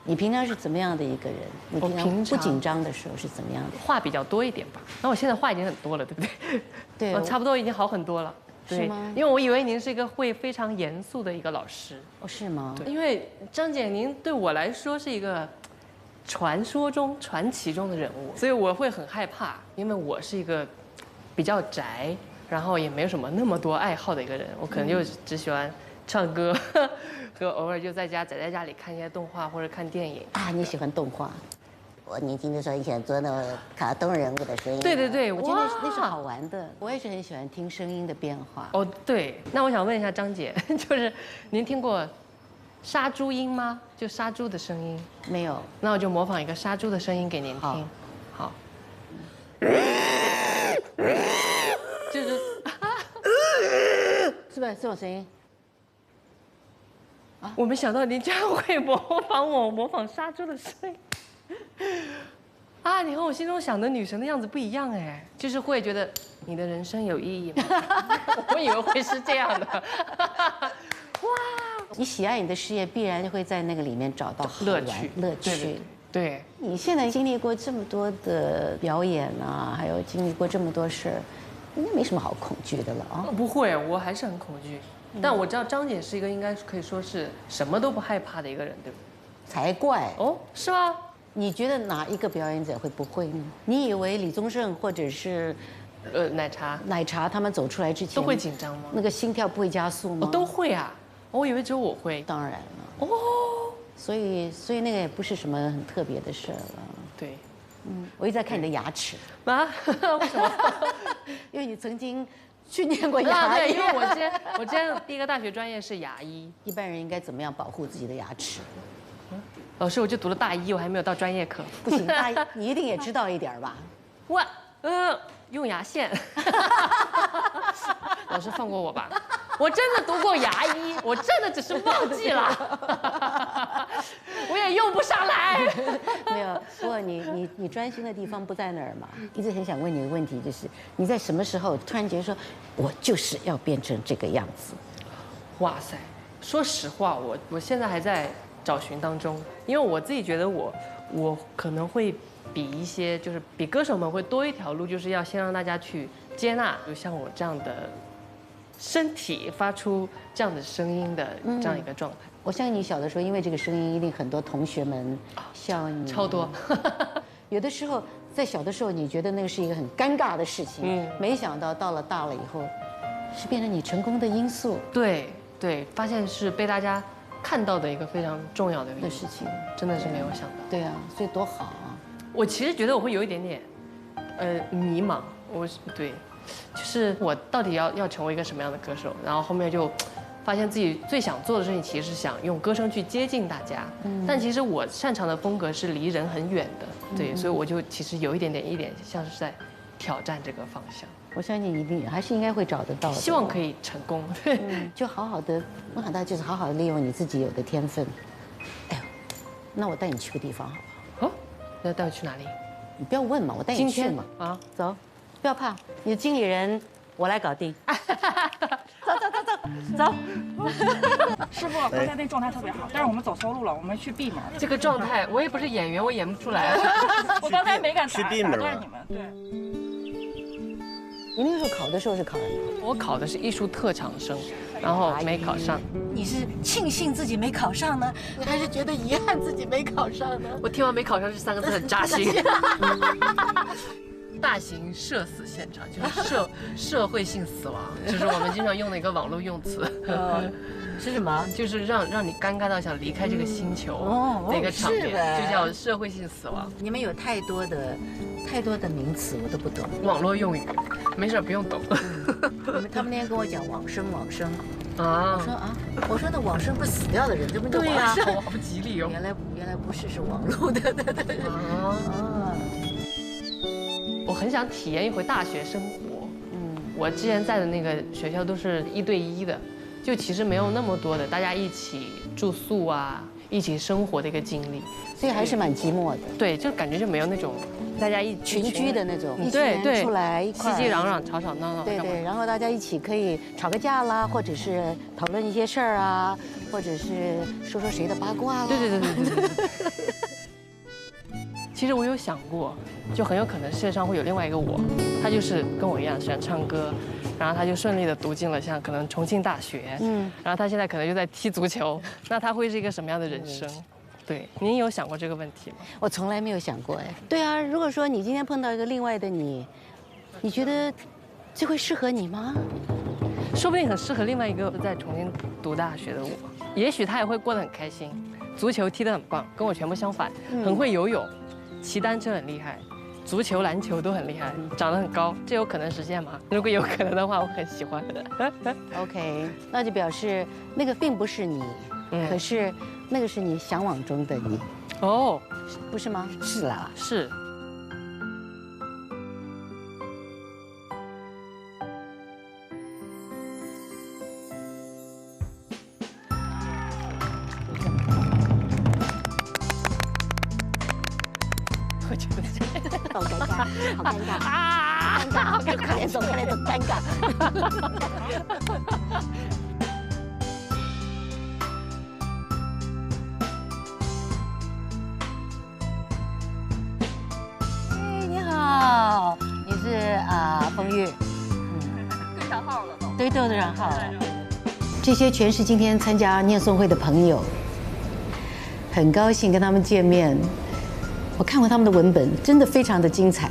你平常是怎么样的一个人？你平常不紧张的时候是怎么样的？话比较多一点吧。那我现在话已经很多了，对不对？对，我差不多已经好很多了。是吗？因为我以为您是一个会非常严肃的一个老师。哦，是吗？对，因为张姐您对我来说是一个传说中、传奇中的人物，所以我会很害怕，因为我是一个比较宅，然后也没有什么那么多爱好的一个人，我可能就只喜欢唱歌，和偶尔就在家宅在家里看一些动画或者看电影啊。你喜欢动画？我年轻的时候很喜欢做那个卡通人物的声音。对对对，我觉得那是好玩的。我也是很喜欢听声音的变化。哦，对，那我想问一下张姐，就是您听过杀猪音吗？就杀猪的声音？没有。那我就模仿一个杀猪的声音给您听。好。就是是吧？这种声音。我没想到您竟然会模仿杀猪的声音。啊，你和我心中想的女神的样子不一样哎，就是会觉得你的人生有意义吗？我以为会是这样的。哇，你喜爱你的事业，必然会在那个里面找到乐趣。对，你现在经历过这么多的表演啊，还有经历过这么多事儿，应该没什么好恐惧的了啊。不会，我还是很恐惧。但我知道张姐是一个应该可以说是什么都不害怕的一个人，对不对？才怪哦，是吗？你觉得哪一个表演者会不会呢？你以为李宗盛或者是，奶茶他们走出来之前都会紧张吗？那个心跳不会加速吗？都会啊，我以为只有我会。当然了。哦，所以那个也不是什么很特别的事了。对，我一直在看你的牙齿啊，为什么？因为你曾经训练过牙医。对，因为我之前第一个大学专业是牙医。一般人应该怎么样保护自己的牙齿？老师，我就读了大一，我还没有到专业课。不行，大一你一定也知道一点吧？用牙线。老师放过我吧，我真的读过牙医，我真的只是忘记了，我也用不上来。没有，不过你专心的地方不在那儿嘛。一直很想问你的问题就是，你在什么时候突然觉得说，我就是要变成这个样子？哇塞，说实话，我现在还在找寻当中，因为我自己觉得我可能会比一些就是比歌手们会多一条路，就是要先让大家去接纳，就像我这样的身体发出这样的声音的这样一个状态。我相信你小的时候，因为这个声音，一定很多同学们笑你，超多。有的时候在小的时候，你觉得那个是一个很尴尬的事情，没想到到了大了以后，是变成你成功的因素。对，发现是被大家看到的一个非常重要的事情，真的是没有想到。对啊，所以多好啊！我其实觉得我会有一点点，迷茫。对，就是我到底要成为一个什么样的歌手？然后后面就发现自己最想做的事情，其实是想用歌声去接近大家。但其实我擅长的风格是离人很远的，对，所以我就其实有一点像是在挑战这个方向。我相信你一定还是应该会找得到的，希望可以成功。就好好的，我想到就是好好的利用你自己有的天分。哎呦，那我带你去个地方好不好？哦，那带我去哪里？你不要问嘛，我带你去嘛。啊，走，不要怕，你的经理人我来搞定。走。师傅刚才那状态特别好，但是我们走错路了，我们去 B 门。这个状态，我也不是演员，我演不出来。我刚才没敢去 B 门打断你们，对。你那个时候考的时候是考什么？我考的是艺术特长生，然后没考上。你是庆幸自己没考上呢，你还是觉得遗憾自己没考上呢？我听完没考上这3个字很扎心。大型社死现场就是社会性死亡，就是我们经常用的一个网络用词。是什么？就是让你尴尬到想离开这个星球的一个场面，就叫社会性死亡。你们有太多的名词我都不懂，网络用语，没事不用懂。他们那天跟我讲往生啊，我说那往生不是死掉的人，这不叫往生？对呀，好不吉利哦。原来不是网络的。我很想体验一回大学生活。我之前在的那个学校都是1对1的。就其实没有那么多的大家一起住宿啊，一起生活的一个经历，所以还是蛮寂寞的。对，就感觉就没有那种大家群居的那种，对，出来一块熙熙攘攘、吵吵闹闹。对，然后大家一起可以吵个架啦，或者是讨论一些事儿啊，或者是说谁的八卦啦。对。其实我有想过，就很有可能世界上会有另外一个我，他就是跟我一样喜欢唱歌，然后他就顺利的读进了像可能重庆大学，然后他现在可能就在踢足球，那他会是一个什么样的人生？对，您有想过这个问题吗？我从来没有想过哎。对啊，如果说你今天碰到一个另外的你，你觉得这会适合你吗？说不定很适合另外一个在重庆读大学的我，也许他也会过得很开心，足球踢得很棒，跟我全部相反，很会游泳，骑单车很厉害，足球、篮球都很厉害，长得很高，这有可能实现吗？如果有可能的话，我很喜欢。OK， 那就表示那个并不是你，可是那个是你向往中的你，哦，不是吗？是啦，是。我觉得好尴尬，好尴尬啊！尴尬，快点走，快点走，尴尬。哎，你好，你是风玉，对上号了都。对，对上号了。这些全是今天参加念诵会的朋友，很高兴跟他们见面。我看过他们的文本，真的非常的精彩。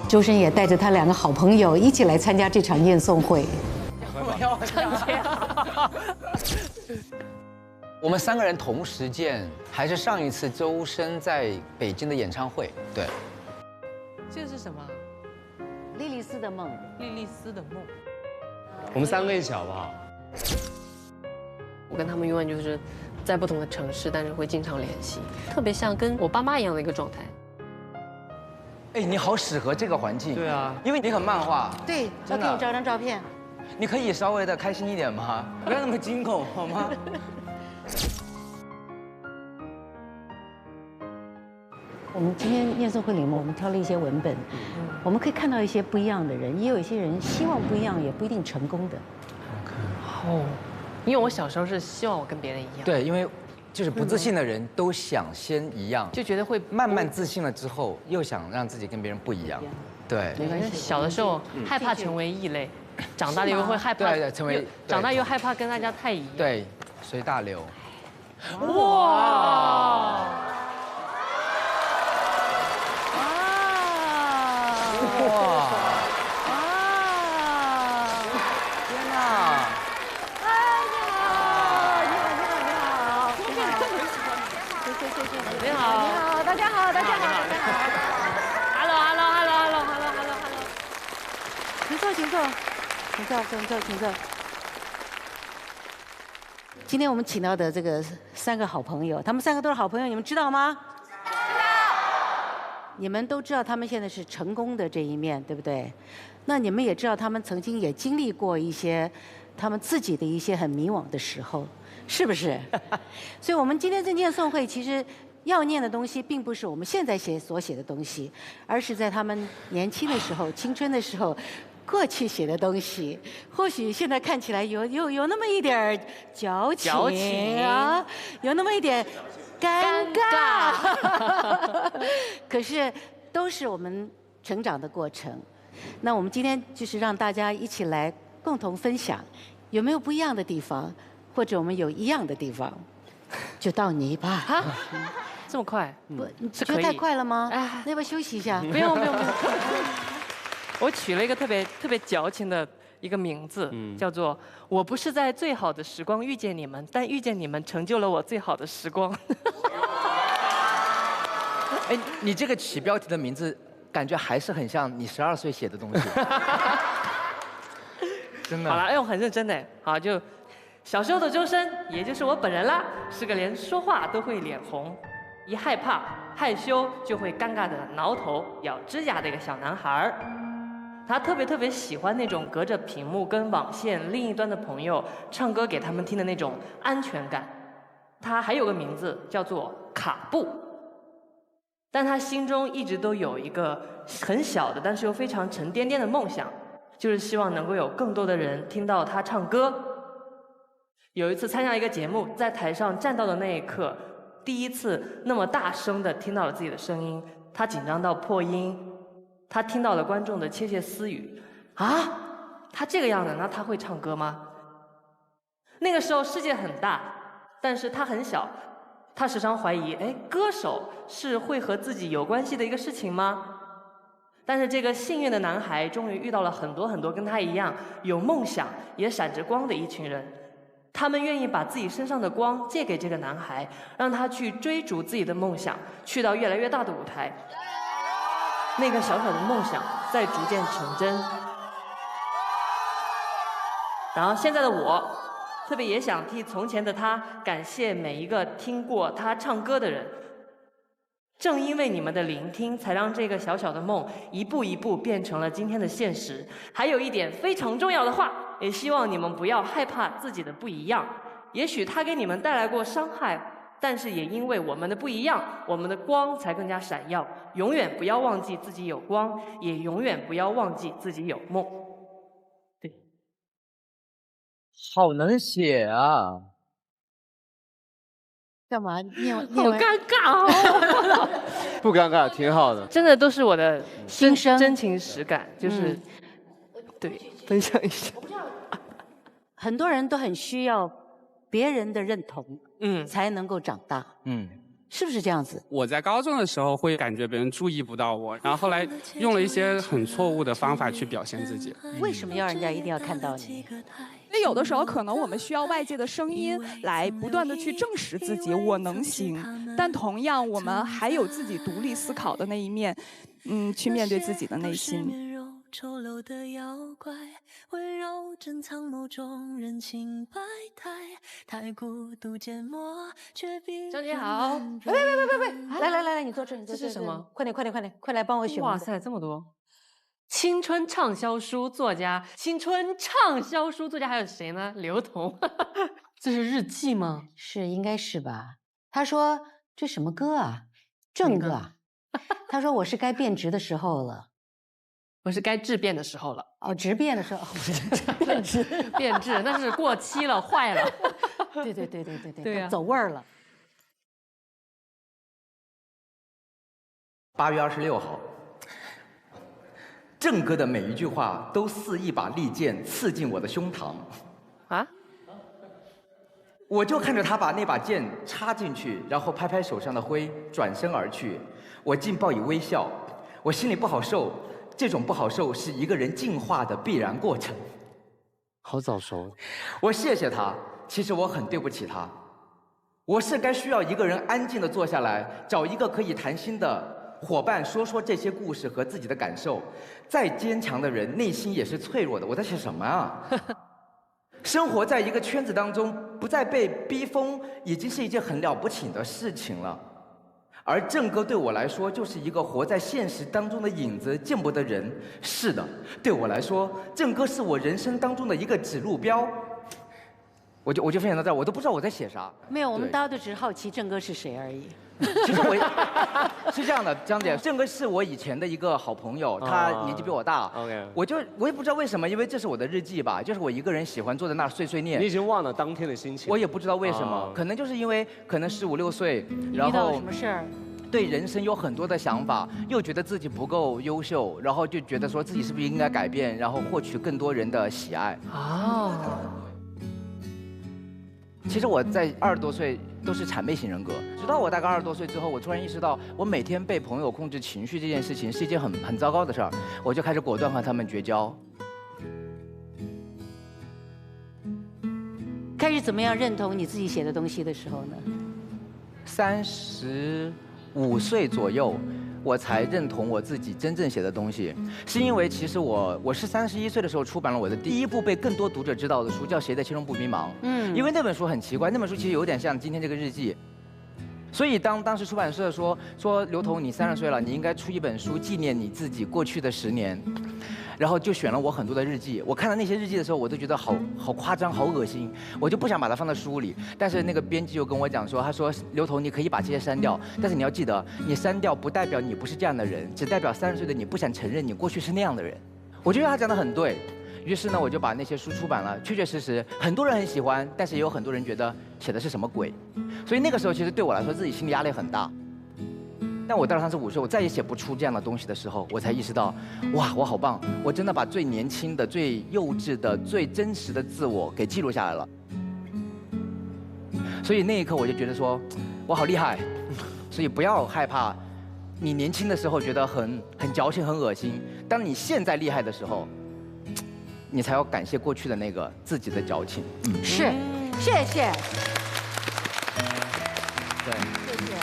周深也带着他2个好朋友一起来参加这场念诵会。我们3个人同时见，还是上一次周深在北京的演唱会。对，这是什么？莉莉丝的梦，莉莉丝的梦。我们3个一起好不好？我跟他们永远就是在不同的城市，但是会经常联系，特别像跟我爸妈一样的一个状态。哎，你好适合这个环境。对啊，因为你很漫画。对，我真的给你照张照片。你可以稍微的开心一点吗？不要那么惊恐好吗？我们今天念诵会里面，我们挑了一些文本，我们可以看到一些不一样的人，也有一些人希望不一样，也不一定成功的。哦，因为我小时候是希望我跟别人一样，对，因为就是不自信的人都想先一样，就觉得会慢慢自信了之后，又想让自己跟别人不一样。对，没关系。小的时候害怕成为异类，长大了又会害怕，对，成为长大又害怕跟大家太一样。对，随大流。哇！哇！天哪！你好，大家好，大家好，Hello，请坐，请坐，请坐。今天我们请到的这个3个好朋友，他们3个都是好朋友，你们知道吗？知道。你们都知道他们现在是成功的这一面，对不对？那你们也知道他们曾经也经历过一些他们自己的一些很迷惘的时候，是不是？所以我们今天这念诵会其实要念的东西，并不是我们现在所写的东西，而是在他们年轻的时候、青春的时候。过去写的东西，或许现在看起来有那么一点矫情啊，有那么一点尴尬，可是都是我们成长的过程。那我们今天就是让大家一起来共同分享，有没有不一样的地方，或者我们有一样的地方，就到你吧。啊，这么快？不，你觉得太快了吗？哎，那要不要休息一下？不用。我取了一个特别矫情的一个名字，叫做“我不是在最好的时光遇见你们，但遇见你们成就了我最好的时光”。哎，你这个起标题的名字，感觉还是很像你12岁写的东西。真的。好了，哎，我很认真的。好，就小时候的周深，也就是我本人啦，是个连说话都会脸红，一害怕害羞就会尴尬的挠头咬指甲的一个小男孩儿。他特别喜欢那种隔着屏幕跟网线另一端的朋友唱歌给他们听的那种安全感。他还有个名字叫做卡布，但他心中一直都有一个很小的但是又非常沉甸甸的梦想，就是希望能够有更多的人听到他唱歌。有一次参加一个节目，在台上站到的那一刻，第一次那么大声的听到了自己的声音，他紧张到破音，他听到了观众的窃窃私语。啊，他这个样子，那他会唱歌吗？那个时候世界很大，但是他很小，他时常怀疑，哎，歌手是会和自己有关系的一个事情吗？但是这个幸运的男孩终于遇到了很多很多跟他一样有梦想也闪着光的一群人，他们愿意把自己身上的光借给这个男孩，让他去追逐自己的梦想，去到越来越大的舞台。那个小小的梦想在逐渐成真。然后现在的我，特别也想替从前的他感谢每一个听过他唱歌的人。正因为你们的聆听，才让这个小小的梦一步一步变成了今天的现实。还有一点非常重要的话，也希望你们不要害怕自己的不一样。也许它给你们带来过伤害，但是也因为我们的不一样，我们的光才更加闪耀。永远不要忘记自己有光，也永远不要忘记自己有梦。对，好能写啊！干嘛念完？好尴尬哦。不尴尬，挺好的。真的都是我的心声真情实感，就是、对，分享一下。很多人都很需要别人的认同，才能够长大，是不是这样子？我在高中的时候会感觉别人注意不到我，然后后来用了一些很错误的方法去表现自己。为什么要人家一定要看到你？因为有的时候可能我们需要外界的声音来不断的去证实自己我能行，但同样我们还有自己独立思考的那一面，去面对自己的内心。丑陋的妖怪，温柔珍藏某种人情百态，太孤独缄默，却比张姐好，来，你坐这，你坐这。这是什么？快来帮我选。哇塞，这么多！青春畅销书作家，青春畅销书作家还有谁呢？刘同，这是日记吗？是，应该是吧？他说这什么歌啊？正歌啊？他说我是该变直的时候了。我是该质变的时候了。哦，质变的时候，变质，变质，那是过期了，坏了。对，对呀，走味儿了。8月26号，正哥的每一句话都似一把利剑刺进我的胸膛。啊？我就看着他把那把剑插进去，然后拍拍手上的灰，转身而去。我竟报以微笑，我心里不好受。这种不好受是一个人进化的必然过程。好早熟。我谢谢他，其实我很对不起他。我是该需要一个人安静地坐下来，找一个可以谈心的伙伴，说说这些故事和自己的感受。再坚强的人，内心也是脆弱的。我在写什么啊？生活在一个圈子当中，不再被逼疯，已经是一件很了不起的事情了。而正哥对我来说，就是一个活在现实当中的影子，见不得人。是的，对我来说，正哥是我人生当中的一个指路标。我就分享到这儿，我都不知道我在写啥。没有，我们大家都只是好奇正哥是谁而已。其实我是这样的，张姐，正哥是我以前的一个好朋友，他年纪比我大。我也不知道为什么，因为这是我的日记吧，就是我一个人喜欢坐在那儿碎碎念。你已经忘了当天的心情。我也不知道为什么，可能就是因为可能15、16岁，然后遇到了什么事儿？对人生有很多的想法，又觉得自己不够优秀，然后就觉得说自己是不是应该改变，然后获取更多人的喜爱。其实我在20多岁都是谄媚型人格，直到我大概20多岁之后，我突然意识到，我每天被朋友控制情绪这件事情是一件很糟糕的事儿，我就开始果断和他们绝交。开始怎么样认同你自己写的东西的时候呢？35岁左右，我才认同我自己真正写的东西，是因为其实我是31岁的时候出版了我的第一部被更多读者知道的书，叫《谁的其中不迷茫》。因为那本书很奇怪，那本书其实有点像今天这个日记。所以当时出版社说刘同你30岁了，你应该出一本书纪念你自己过去的10年，然后就选了我很多的日记。我看到那些日记的时候，我都觉得好夸张，好恶心，我就不想把它放在书里。但是那个编辑又跟我讲说，他说刘同你可以把这些删掉，但是你要记得，你删掉不代表你不是这样的人，只代表30岁的你不想承认你过去是那样的人。我觉得他讲得很对。于是呢，我就把那些书出版了，确确实实很多人很喜欢，但是也有很多人觉得写的是什么鬼。所以那个时候其实对我来说，自己心理压力很大。但我到了35岁，我再也写不出这样的东西的时候，我才意识到，哇，我好棒！我真的把最年轻的、最幼稚的、最真实的自我给记录下来了。所以那一刻我就觉得说，我好厉害。所以不要害怕，你年轻的时候觉得很矫情、很恶心。当你现在厉害的时候，你才要感谢过去的那个自己的矫情。是，谢谢。对。谢谢。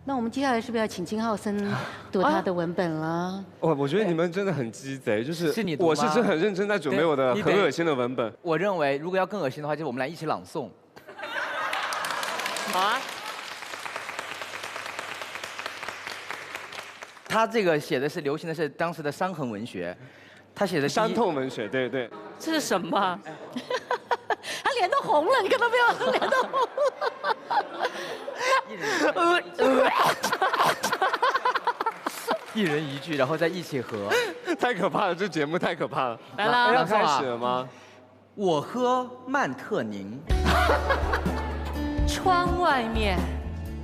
那我们接下来是不是要请金浩森读他的文本了？我觉得你们真的很鸡贼，就是你读吗我是真的很认真在准备我的很恶心的文本。我认为如果要更恶心的话，就是我们来一起朗诵。好啊。他这个写的是流行的是当时的伤痕文学，他写的伤痛文学，对对。这是什么？他脸都红了，你看到没有？脸都红了。一人一句，然后再一起合，太可怕了，这节目太可怕了。来了，要开始了吗？我喝曼特宁。窗外面，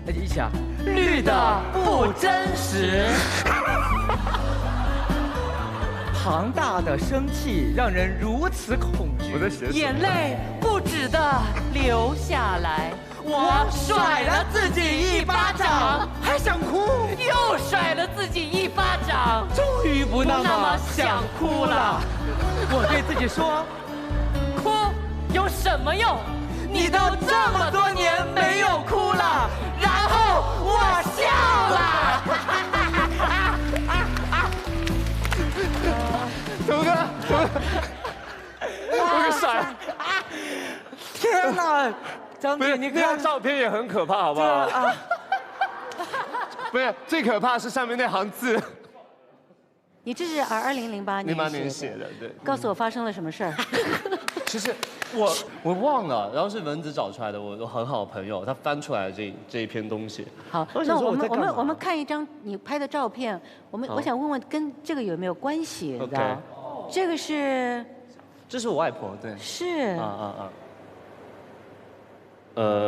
那就一起啊。绿的不真实。庞大的生气让人如此恐惧。我在写什么？眼泪不止的流下来。我甩了自己一巴掌，还想哭，又甩了自己一巴掌，终于不那么想哭了。我对自己说，哭有什么用？你都这么多年没有哭了，然后我笑了。怎么个？我给甩！天哪！张姐，你看照片也很可怕，好不好？啊！不是，最可怕是上面那行字。你这是2008年写的，对。告诉我发生了什么事儿？其实我忘了，然后是蚊子找出来的，我很好的朋友，他翻出来这一篇东西。好，那我们看一张你拍的照片，我想问问跟这个有没有关系？你知道？这个是？这是我外婆，对。是。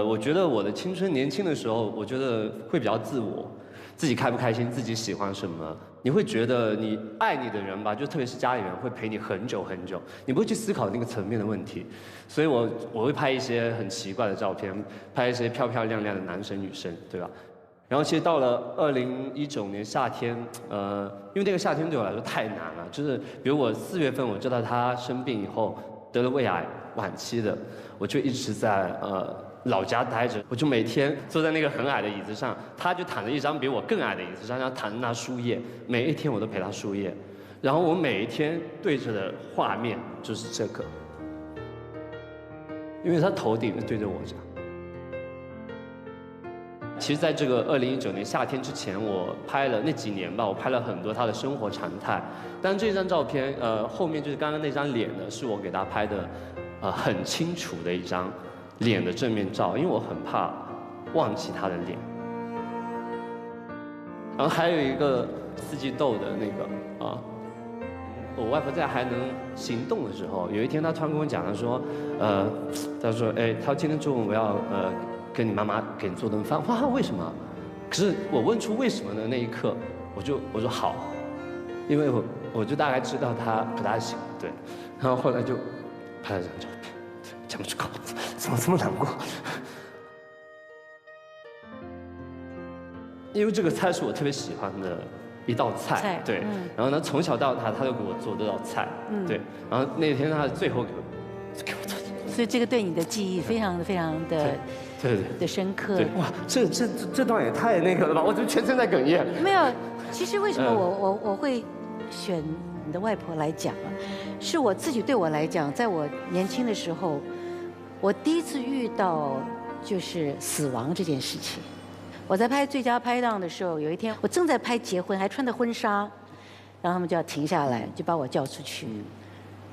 我觉得我的青春年轻的时候，我觉得会比较自我，自己开不开心，自己喜欢什么，你会觉得你爱你的人吧，就特别是家里人会陪你很久很久，你不会去思考那个层面的问题，所以我会拍一些很奇怪的照片，拍一些漂漂亮亮的男生女生，对吧？然后其实到了2019年夏天，因为那个夏天对我来说太难了，就是比如我4月份我知道他生病以后得了胃癌晚期的，我就一直在老家待着，我就每天坐在那个很矮的椅子上，他就躺在一张比我更矮的椅子上，然后躺着那输液，每一天我都陪他输液，然后我每一天对着的画面就是这个，因为他头顶对着我这样。其实，在这个2019年夏天之前，我拍了那几年吧，我拍了很多他的生活常态。但这张照片，后面就是刚刚那张脸呢，是我给他拍的，很清楚的一张脸的正面照，因为我很怕忘记他的脸。然后还有一个四季豆的那个我外婆在还能行动的时候，有一天她突然跟我讲，她说，哎，她说今天中午我要跟你妈妈给你做顿饭。哇，为什么？可是我问出为什么的那一刻，我说好，因为我就大概知道她不大行，对。然后后来就拍了这张照片，讲不出口，怎么这么难过？因为这个菜是我特别喜欢的一道菜，对。然后呢，从小到大他都给我做这道菜，对。然后那天他最后给我做，所以这个对你的记忆非常的对的深刻。对，哇，这段也太那个了吧！我就全身在哽咽。没有，其实为什么我会选你的外婆来讲啊？是我自己对我来讲，在我年轻的时候，我第一次遇到就是死亡这件事情。我在拍《最佳拍档》的时候，有一天我正在拍结婚，还穿着婚纱，然后他们就要停下来，就把我叫出去，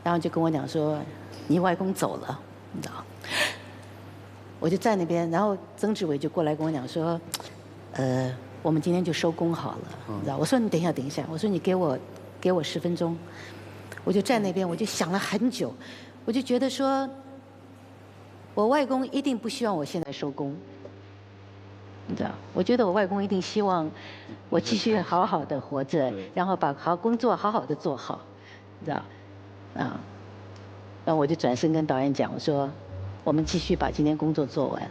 然后就跟我讲说：“你外公走了，你知道。”我就在那边，然后曾志伟就过来跟我讲说：“我们今天就收工好了，你知道？我说你等一下，我说你给我10分钟，我就站那边，我就想了很久，我就觉得说，我外公一定不希望我现在收工，你知道？我觉得我外公一定希望我继续好好的活着，然后把工作好好的做好，你知道？啊，然后我就转身跟导演讲，我说，我们继续把今天工作做完。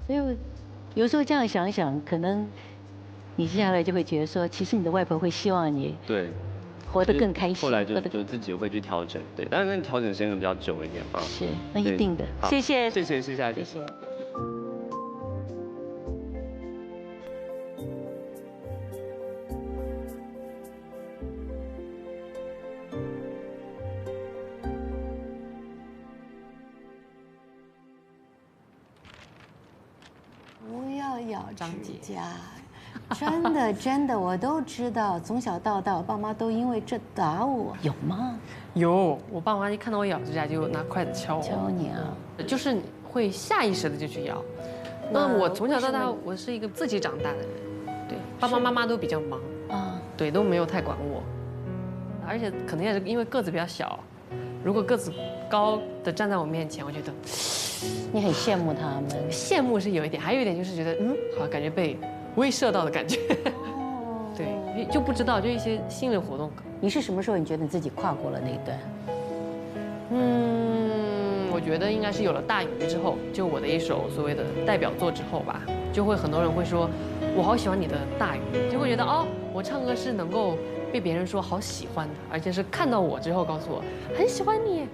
所以有时候这样想一想，可能你接下来就会觉得说，其实你的外婆会希望你对活得更开心。后来就自己会去调整，对，但是那调整时间比较久一点啊。是，那一定的。谢谢。谢谢，谢谢。谢谢。不要咬指甲，真的，我都知道，从小到大，我爸妈都因为这打我。有吗？有，我爸妈一看到我咬指甲就拿筷子敲我。敲你啊？就是会下意识的就去咬。那我从小到大，我是一个自己长大的人，对，爸爸妈妈都比较忙啊，对，都没有太管我，而且可能也是因为个子比较小，如果个子高的站在我面前，我觉得。你很羡慕他们，羡慕是有一点，还有一点就是觉得，好，感觉被威慑到的感觉。对，就不知道，就一些心理活动。你是什么时候你觉得你自己跨过了那一段？我觉得应该是有了《大鱼》之后，就我的一首所谓的代表作之后吧，就会很多人会说，我好喜欢你的《大鱼》，就会觉得哦，我唱歌是能够被别人说好喜欢的，而且是看到我之后告诉我很喜欢你。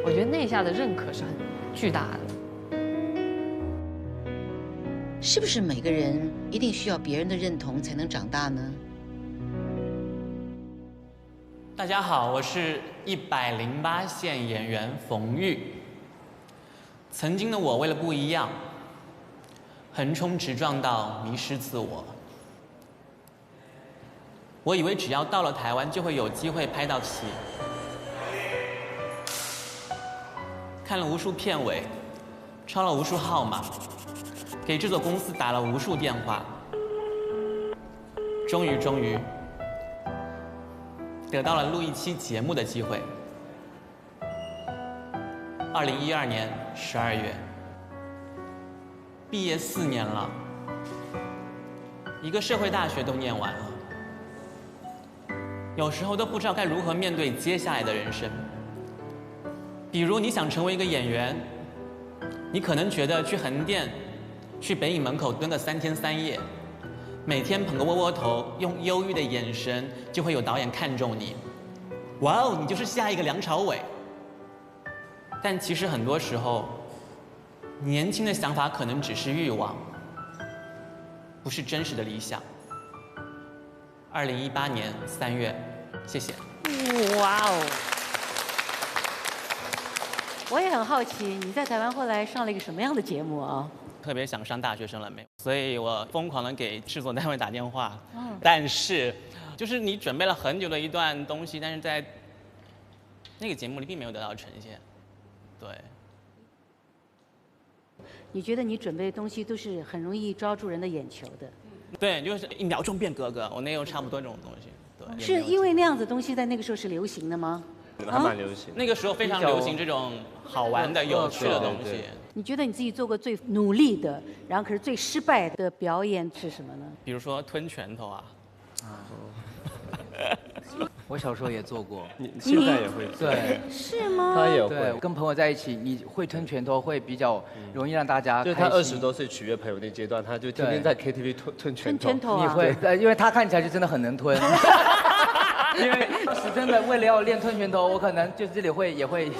我觉得那一下的认可是很巨大的。是不是每个人一定需要别人的认同才能长大呢？大家好，我是108线演员冯玉。曾经的我为了不一样，横冲直撞到迷失自我。我以为只要到了台湾就会有机会拍到戏，看了无数片尾，抄了无数号码。给制作公司打了无数电话，终于得到了录一期节目的机会。2012年12月，毕业4年了，一个社会大学都念完了，有时候都不知道该如何面对接下来的人生。比如你想成为一个演员，你可能觉得去横店。去北影门口蹲个3天3夜，每天捧个窝窝头，用忧郁的眼神，就会有导演看中你。哇哦，你就是下一个梁朝伟。但其实很多时候，年轻的想法可能只是欲望，不是真实的理想。2018年3月，谢谢。哇哦！我也很好奇，你在台湾后来上了一个什么样的节目啊？特别想上大学生了没有？所以我疯狂的给制作单位打电话。但是，就是你准备了很久的一段东西，但是在那个节目里并没有得到呈现。对。你觉得你准备的东西都是很容易抓住人的眼球的？对，就是1秒钟变格格，我那有差不多这种东西。对。是因为那样子东西在那个时候是流行的吗？还蛮流行。那个时候非常流行这种好玩的、有趣的东西。你觉得你自己做过最努力的，然后可是最失败的表演是什么呢？比如说吞拳头啊。我小时候也做过，你现在也会做？对，是吗？他也会。对，跟朋友在一起，你会吞拳头会比较容易让大家开心。就他20多岁取悦朋友那阶段，他就天天在 KTV 吞拳头。吞拳头啊！你会，因为他看起来就真的很能吞。因为是真的，为了要练吞拳头，我可能就这里也会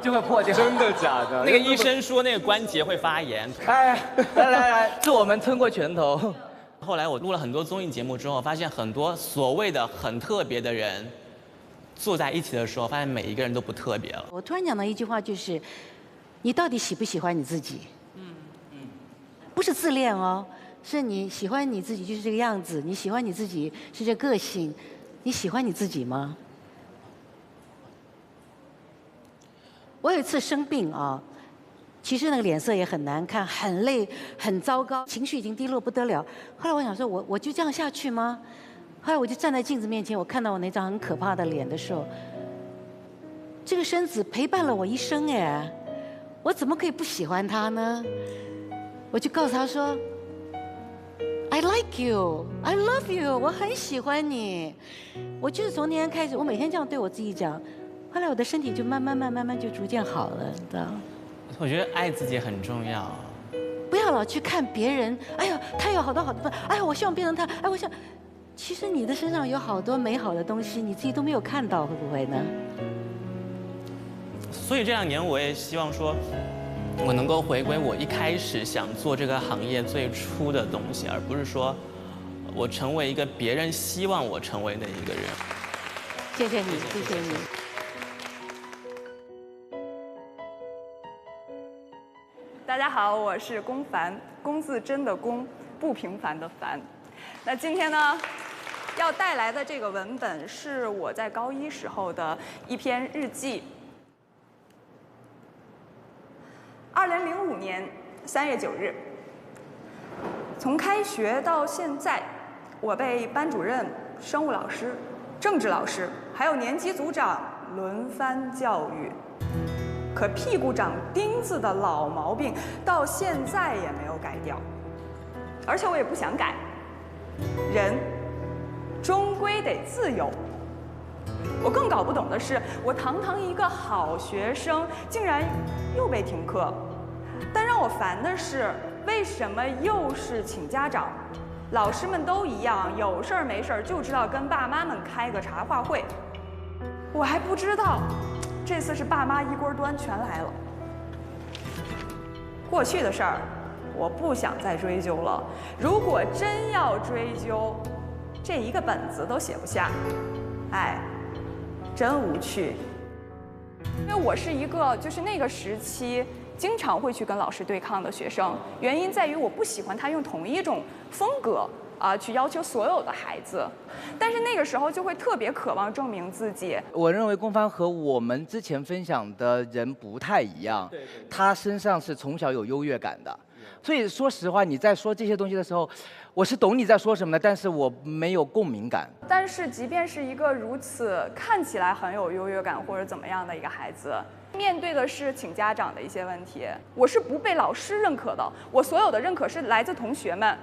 就会破掉。真的假的？那个医生说那个关节会发炎。哎，来，是我们吞过拳头。后来我录了很多综艺节目之后，发现很多所谓的很特别的人坐在一起的时候，发现每一个人都不特别了。我突然讲到一句话，就是你到底喜不喜欢你自己？不是自恋哦，是你喜欢你自己就是这个样子，你喜欢你自己是这个性。你喜欢你自己吗？我有一次生病啊，其实那个脸色也很难看，很累，很糟糕，情绪已经低落不得了。后来我想说，我就这样下去吗？后来我就站在镜子面前，我看到我那张很可怕的脸的时候，这个身子陪伴了我一生哎，我怎么可以不喜欢他呢？我就告诉他说 ，I like you, I love you， 我很喜欢你。我就是从那天开始，我每天这样对我自己讲，后来我的身体就慢慢就逐渐好了，你知道。我觉得爱自己很重要，不要老去看别人，哎呀，他有好多好多，哎呀，我希望变成他，哎，我想，其实你的身上有好多美好的东西，你自己都没有看到，会不会呢？所以这2年我也希望说，我能够回归我一开始想做这个行业最初的东西，而不是说我成为一个别人希望我成为的一个人。谢谢你，谢谢你。大家好，我是龚凡，龚字真的龚，不平凡的凡。那今天呢，要带来的这个文本是我在高1时候的一篇日记。2005年3月9日，从开学到现在，我被班主任、生物老师、政治老师还有年级组长轮番教育。可屁股长钉子的老毛病到现在也没有改掉，而且我也不想改。人终归得自由。我更搞不懂的是，我堂堂一个好学生，竟然又被停课。但让我烦的是，为什么又是请家长？老师们都一样，有事儿没事儿就知道跟爸妈们开个茶话会。我还不知道。这次是爸妈一锅端全来了。过去的事儿，我不想再追究了。如果真要追究，这一个本子都写不下，哎，真无趣。因为我是一个就是那个时期经常会去跟老师对抗的学生，原因在于我不喜欢他用同一种风格去要求所有的孩子，但是那个时候就会特别渴望证明自己。我认为龚帆和我们之前分享的人不太一样，他身上是从小有优越感的，所以说实话，你在说这些东西的时候，我是懂你在说什么的，但是我没有共鸣感。但是即便是一个如此看起来很有优越感或者怎么样的一个孩子，面对的是请家长的一些问题，我是不被老师认可的，我所有的认可是来自同学们。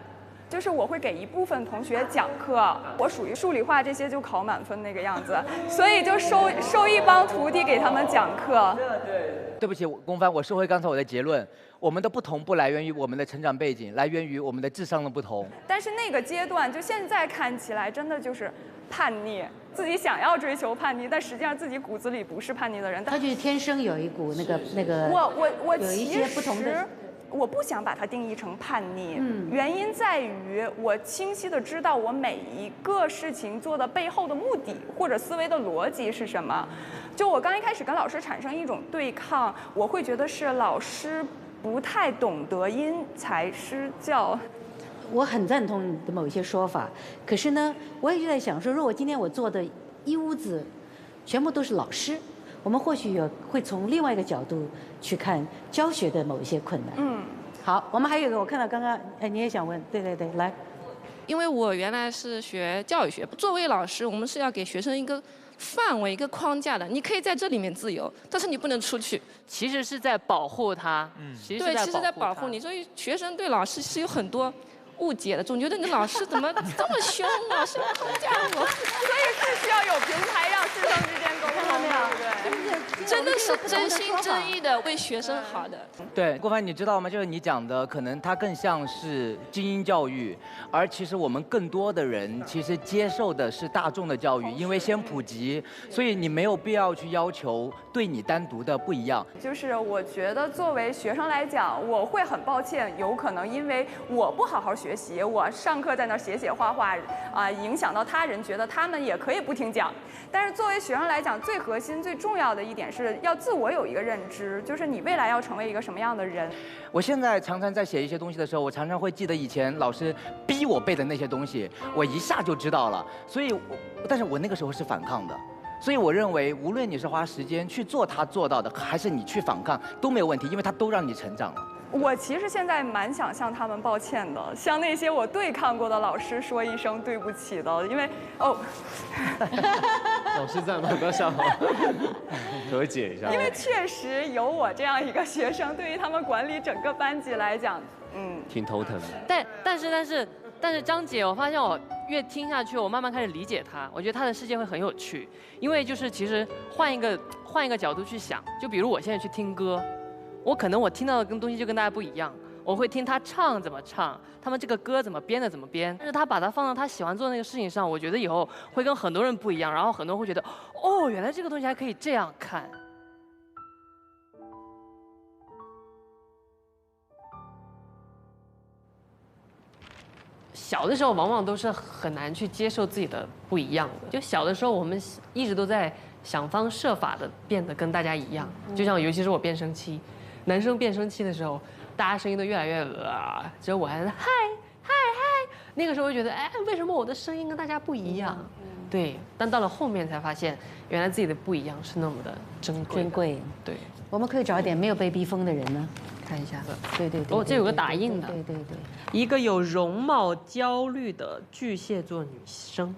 就是我会给一部分同学讲课，我属于数理化这些就考满分那个样子，所以就收一帮徒弟给他们讲课。对不起，龚帆，我收回刚才我的结论，我们的不同不来源于我们的成长背景，来源于我们的智商的不同。但是那个阶段，就现在看起来，真的就是叛逆，自己想要追求叛逆，但实际上自己骨子里不是叛逆的人。他就是天生有一股那个，我有一些不同的。我不想把它定义成叛逆，原因在于我清晰的知道我每一个事情做的背后的目的或者思维的逻辑是什么。就我刚一开始跟老师产生一种对抗，我会觉得是老师不太懂得因材施教。我很赞同你的某一些说法，可是呢，我一直在想说，如果今天我做的一屋子全部都是老师，我们或许会从另外一个角度去看教学的某一些困难。好，我们还有一个，我看到刚刚，你也想问，对，来。因为我原来是学教育学，作为老师，我们是要给学生一个范围、一个框架的，你可以在这里面自由，但是你不能出去。其实是在保护他，对，其实在保护你，所以学生对老师是有很多误解的，总觉得你老师怎么这么凶啊，什么框架我？所以是需要有平台让师生之间沟通的，对不对？真的是真心真意的为学生好的。对，郭帆，你知道吗？就是你讲的，可能它更像是精英教育，而其实我们更多的人其实接受的是大众的教育，因为先普及，所以你没有必要去要求对你单独的不一样。就是我觉得作为学生来讲，我会很抱歉，有可能因为我不好好学习，我上课在那写画画影响到他人，觉得他们也可以不听讲。但是作为学生来讲，最核心、最重要的一点是要自我有一个认知，就是你未来要成为一个什么样的人。我现在常常在写一些东西的时候，我常常会记得以前老师逼我背的那些东西，我一下就知道了。所以但是我那个时候是反抗的。所以我认为，无论你是花时间去做他做到的，还是你去反抗，都没有问题，因为他都让你成长了。我其实现在蛮想向他们抱歉的，向那些我对抗过的老师说一声对不起的，因为老师在吗？不要笑，和解一下。因为确实有我这样一个学生，对于他们管理整个班级来讲，挺头疼的。但是张姐，我发现我越听下去，我慢慢开始理解她。我觉得她的世界会很有趣，因为就是其实换一个角度去想，就比如我现在去听歌。我可能我听到的东西就跟大家不一样，我会听他唱怎么唱，他们这个歌怎么编的怎么编，但是他把它放到他喜欢做的那个事情上，我觉得以后会跟很多人不一样，然后很多人会觉得，哦，原来这个东西还可以这样看。小的时候往往都是很难去接受自己的不一样的，就小的时候我们一直都在想方设法的变得跟大家一样，就像尤其是我变声期。男生变声期的时候，大家声音都越来越只有我还在嗨嗨嗨。那个时候就觉得，哎，为什么我的声音跟大家不一样？对，但到了后面才发现，原来自己的不一样是那么的珍贵。对，我们可以找一点没有被逼疯的人呢，看一下。对。哦，这有个打印的。对。一个有容貌焦虑的巨蟹座女生，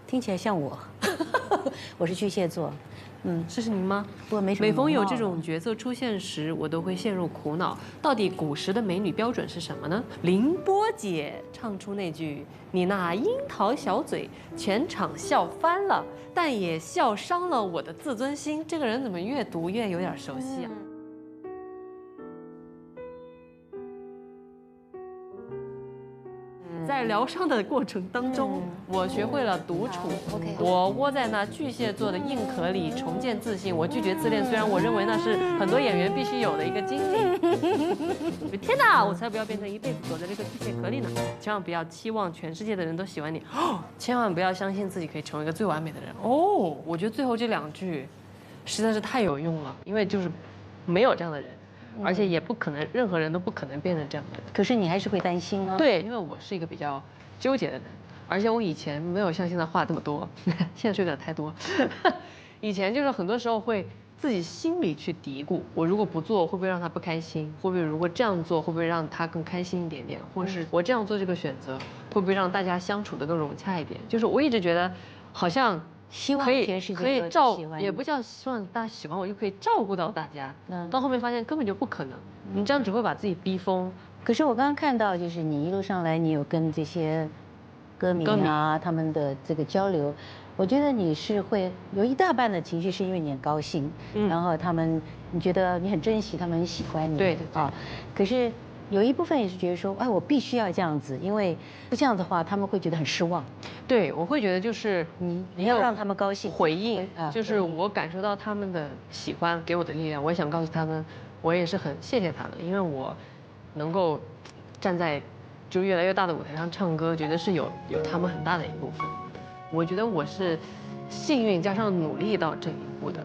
听起来像我。我是巨蟹座。这是您吗？不，没什么。每逢有这种角色出现时，我都会陷入苦恼。到底古时的美女标准是什么呢？凌波姐唱出那句“你那樱桃小嘴”，全场笑翻了，但也笑伤了我的自尊心。这个人怎么越读越有点熟悉啊？在疗伤的过程当中，我学会了独处。我窝在那巨蟹座的硬壳里重建自信。我拒绝自恋，虽然我认为那是很多演员必须有的一个经历。天哪，我才不要变成一辈子躲在这个巨蟹壳里呢！千万不要期望全世界的人都喜欢你，千万不要相信自己可以成为一个最完美的人。哦，我觉得最后这2句实在是太有用了，因为就是没有这样的人。而且也不可能，任何人都不可能变成这样的。可是你还是会担心啊。对，因为我是一个比较纠结的人，而且我以前没有像现在话这么多，现在说的太多。以前就是很多时候会自己心里去嘀咕，我如果不做会不会让他不开心？会不会如果这样做会不会让他更开心一点点？或是我这样做这个选择会不会让大家相处的更融洽一点？就是我一直觉得好像。希望全世界可以照，也不叫希望大家喜欢我，就可以照顾到大家。到后面发现根本就不可能，你这样只会把自己逼疯。可是我刚刚看到，就是你一路上来，你有跟这些歌迷啊他们的这个交流，我觉得你是会有一大半的情绪是因为你很高兴，然后你觉得你很珍惜，他们很喜欢你。对啊，可是。有一部分也是觉得说，哎，我必须要这样子，因为不这样的话，他们会觉得很失望。对，我会觉得就是你要让他们高兴，回应，就是我感受到他们的喜欢，给我的力量，我也想告诉他们，我也是很谢谢他们，因为我能够站在就越来越大的舞台上唱歌，觉得是有他们很大的一部分。我觉得我是幸运加上努力到这一步的。